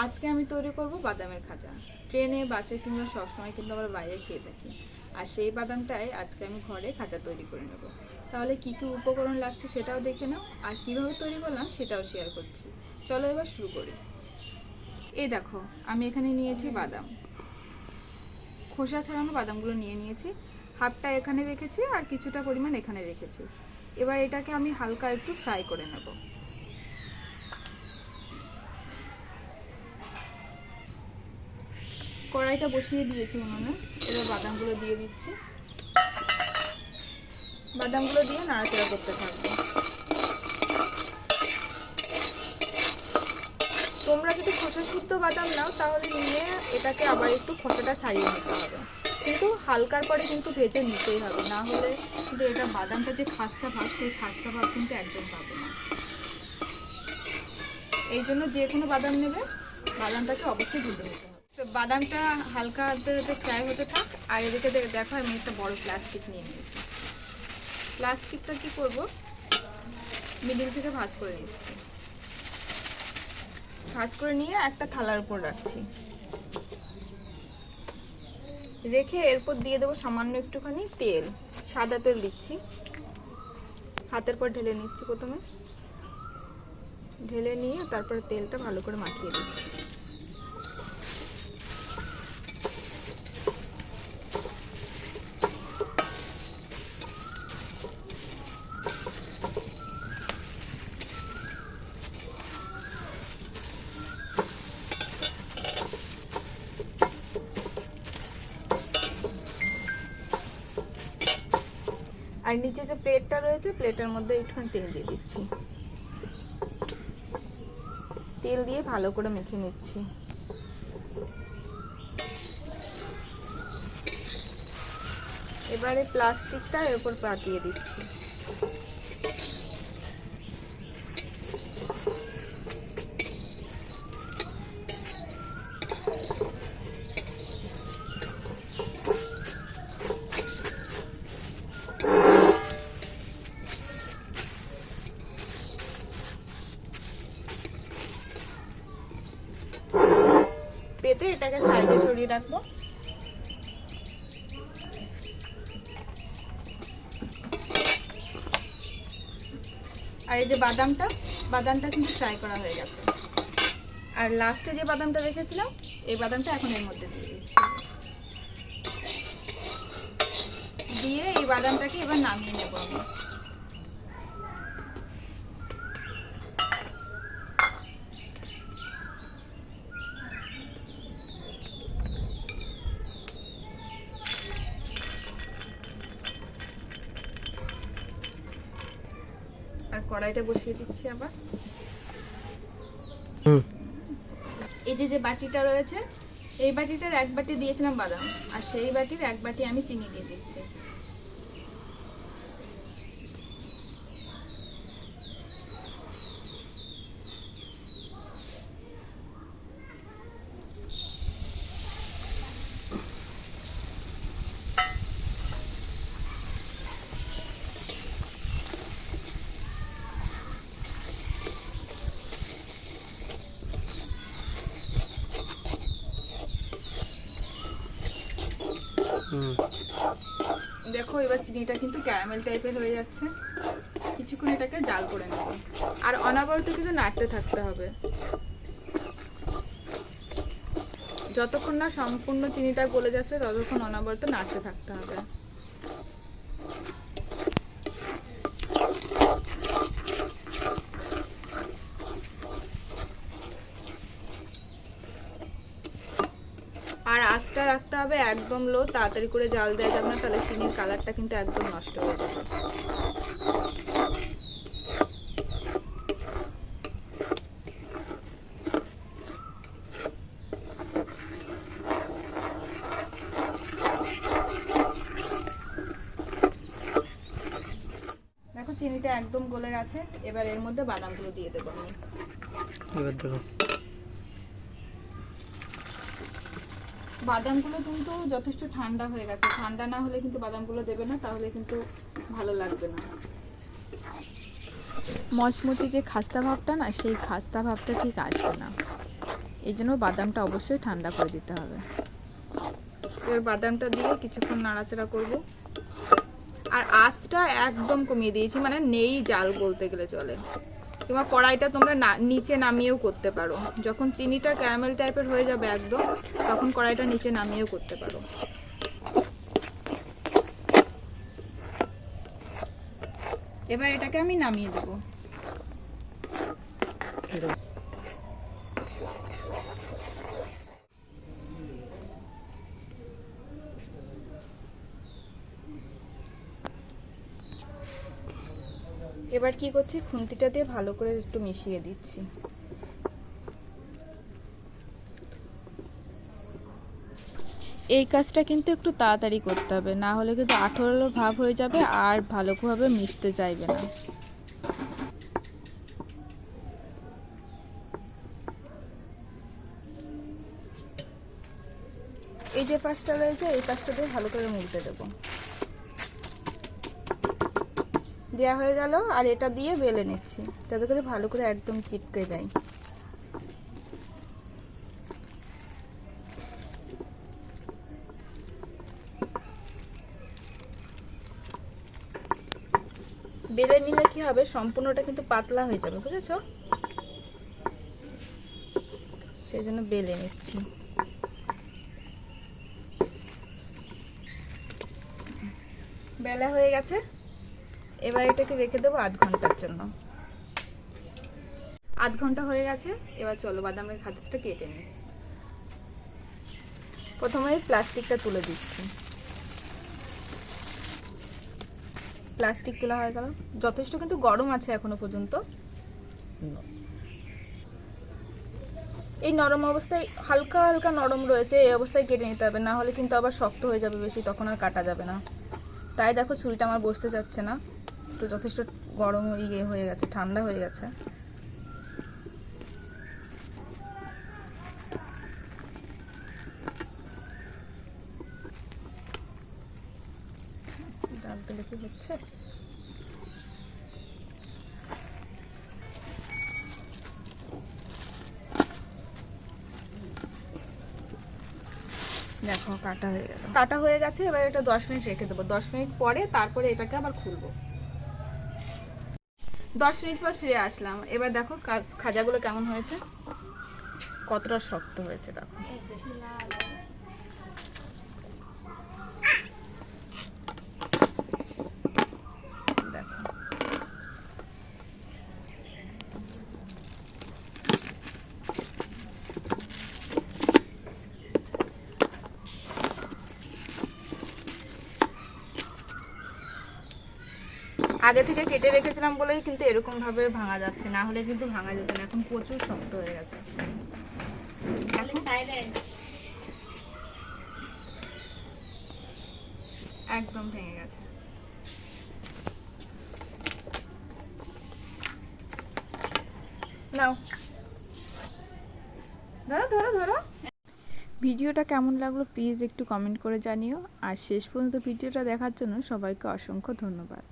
আজকে আমি তৈরি করব বাদামের খাজা। ট্রেনে, বাসে কিংবা সবসময় কিন্তু আমরা বাইরে খেয়ে থাকি, আর সেই বাদামটাই আজকে আমি ঘরে খাজা তৈরি করে নেব। তাহলে কি কি উপকরণ লাগছে সেটাও দেখে নাও, আর কিভাবে তৈরি করলাম সেটাও শেয়ার করছি। চলো এবার শুরু করি। এই দেখো, আমি এখানে নিয়েছি বাদাম, খোসা ছাড়ানো বাদামগুলো নিয়েছি। হাফটা এখানে রেখেছি আর কিছুটা পরিমাণ এখানে রেখেছি। এবার এটাকে আমি হালকা একটু ফ্রাই করে নেব। কড়াইটা বসিয়ে দিয়েছি উনুনে। এবার বাদামগুলো দিয়ে দিচ্ছি। বাদামগুলো দিয়ে নাড়াচাড়া করতে থাকবো। তোমরা যদি খোসা শুদ্ধ বাদাম নাও তাহলে নিয়ে এটাকে আবার একটু খোসাটা ছাড়িয়ে নিতে হবে, কিন্তু হালকার পরে কিন্তু ভেজে নিতেই হবে, না হলে কিন্তু এটা বাদামটা যে খাস্তা ভাব, সেই খাস্তা ভাব কিন্তু একদম পাবে না। এই জন্য যে কোনো বাদাম নেবে, বাদামটাকে অবশ্যই ভেজে নিতে হবে। তো বাদামটা হালকা ফ্রাই হতে থাক। আর এদিকে দেখো, আমি একটা বড় প্লাস্টিক নিয়ে নিয়েছি। প্লাস্টিকটা কি করব, মিডিল থেকে ভাঁজ করে নিচ্ছি। ভাঁজ করে নিয়ে একটা থালার উপর রাখছি। রেখে এরপর দিয়ে দেবো সামান্য একটুখানি তেল, সাদা তেল দিচ্ছি। হাতের পর ঢেলে নিচ্ছি। প্রথমে ঢেলে নিয়ে তারপরে তেলটা ভালো করে মাখিয়ে দিচ্ছি। আর নিচে যে প্লেটটা রয়েছে, প্লেটের মধ্যে একটুখানি তেল দিয়ে দিচ্ছি। তেল দিয়ে ভালো করে মেখে নিচ্ছি। এবারে প্লাস্টিকটা এর উপর পাতিয়ে দিচ্ছি। পেতে এটাকে সাইডে সরিয়ে রাখবো। আর এই যে বাদামটা কিন্তু ফ্রাই করা হয়ে গেছে। আর লাস্টে যে বাদামটা রেখেছিলাম, এই বাদামটা এখন এর মধ্যে দিয়ে দিচ্ছি। দিয়ে এই বাদামটাকে এবার নামিয়ে নেব আমি। আর কড়াইটা বসিয়ে দিচ্ছি আবার। এই যে বাটিটা রয়েছে, এই বাটিটার এক বাটি দিয়েছিলাম বাদাম, আর সেই বাটির এক বাটি আমি চিনি দিয়ে দিচ্ছি। দেখো, এবার চিনিটা কিন্তু ক্যারামেল টাইপের হয়ে যাচ্ছে। কিছুক্ষণ এটাকে জাল করে নেব, আর অনবরত কিন্তু নাড়তে থাকতে হবে যতক্ষণ না সম্পূর্ণ চিনিটা গলে যাচ্ছে, ততক্ষণ অনবরত নাড়তে থাকতে হবে। আর আঁচটা রাখতে হবে একদম লো, তাড়াতাড়ি করে জাল দেওয়া যাবে না, তাহলে চিনির কালারটা কিন্তু একদম নষ্ট হয়ে যাবে। দেখো, চিনিটা একদম গলে গেছে। এবার এর মধ্যে বাদামগুলো দিয়ে দেবো আমি। এবার দেখো, বাদামগুলো কিন্তু যথেষ্ট ঠান্ডা হয়ে গেছে। ঠান্ডা না হলে কিন্তু বাদামগুলো দেবে না, তাহলে কিন্তু ভালো লাগবে না। মচমচে যে খাস্তা ভাবটা না, সেই খাস্তা ভাবটা ঠিক আসবে না। এই জন্য বাদামটা অবশ্যই ঠান্ডা করে দিতে হবে। এবার বাদামটা দিয়ে কিছুক্ষণ নাড়াচাড়া করব। আর আঁচটা একদম কমিয়ে দিয়েছি, মানে নেই জাল বলতে গেলে চলে। কিংবা কড়াইটা তোমরা নিচে নামিয়েও করতে পারো। যখন চিনিটা ক্যারামেল টাইপের হয়ে যাবে একদম, তখন কড়াইটা নিচে নামিয়েও করতে পারো। এবার এটাকে আমি নামিয়ে দেবো। এবার কি করছি, খুন্তিটা দিয়ে ভালো করে একটু মিশিয়ে দিচ্ছি। এই কাজটা কিন্তু একটু তাড়াতাড়ি করতে হবে, না হলে কিন্তু আঠালো ভাব হয়ে যাবে আর ভালোভাবে মিশতে চাইবে না। এই যে পাশটা রয়েছে, এই পাশটা দিয়ে ভালো করে মুড়তে দেবো। দেওয়া হয়ে গেল। আর এটা দিয়ে বেলে নিচ্ছি, যাতে করে ভালো করে একদম চিপকে যায়। বেলে নিলে কি হবে, সম্পূর্ণটা কিন্তু পাতলা হয়ে যাবে, বুঝেছো? সেই জন্য বেলে নিচ্ছি। বেলা হয়ে গেছে। এবার এটাকে রেখে দেবো আধ ঘন্টার জন্য। আধ ঘন্টা হয়ে গেছে। এবার চলো বাদামের খাজাটা কেটে নিই। প্রথমে প্লাস্টিকটা তুলে দিচ্ছি। প্লাস্টিক তোলা হয়ে গেল। যথেষ্ট কিন্তু গরম আছে এখনো পর্যন্ত। এই নরম অবস্থায়, হালকা হালকা নরম রয়েছে, এই অবস্থায় কেটে নিতে হবে, না হলে কিন্তু আবার শক্ত হয়ে যাবে বেশি, তখন আর কাটা যাবে না। তাই দেখো ছুরিটা আমার বসতে যাচ্ছে না, একটু যথেষ্ট গরম হয়ে গেছে, ঠান্ডা হয়ে গেছে। ডাল দিলে কি হচ্ছে? দেখো কাটা হয়ে গেছে। এবার এটা 10 মিনিট রেখে দেবো। 10 মিনিট পরে তারপরে এটাকে আবার খুলবো। 10 মিনিট পর ফিরে আসলাম। এবার দেখো খাজাগুলো কেমন হয়েছে, কতটা শক্ত হয়েছে দেখো। আগে থেকে কেটে রেখেছিলাম বলেই কিন্তু এরকম ভাবে ভাঙা যাচ্ছে, না হলে কিন্তু ভাঙা যেত না। এখন প্রচুর শক্ত হয়ে গেছে। একদম ভেঙে গেছে। নাও, ধরো ধরো ধরো। ভিডিওটা কেমন লাগলো প্লিজ একটু কমেন্ট করে জানিও। আর শেষ পর্যন্ত ভিডিওটা দেখার জন্য সবাইকে অসংখ্য ধন্যবাদ।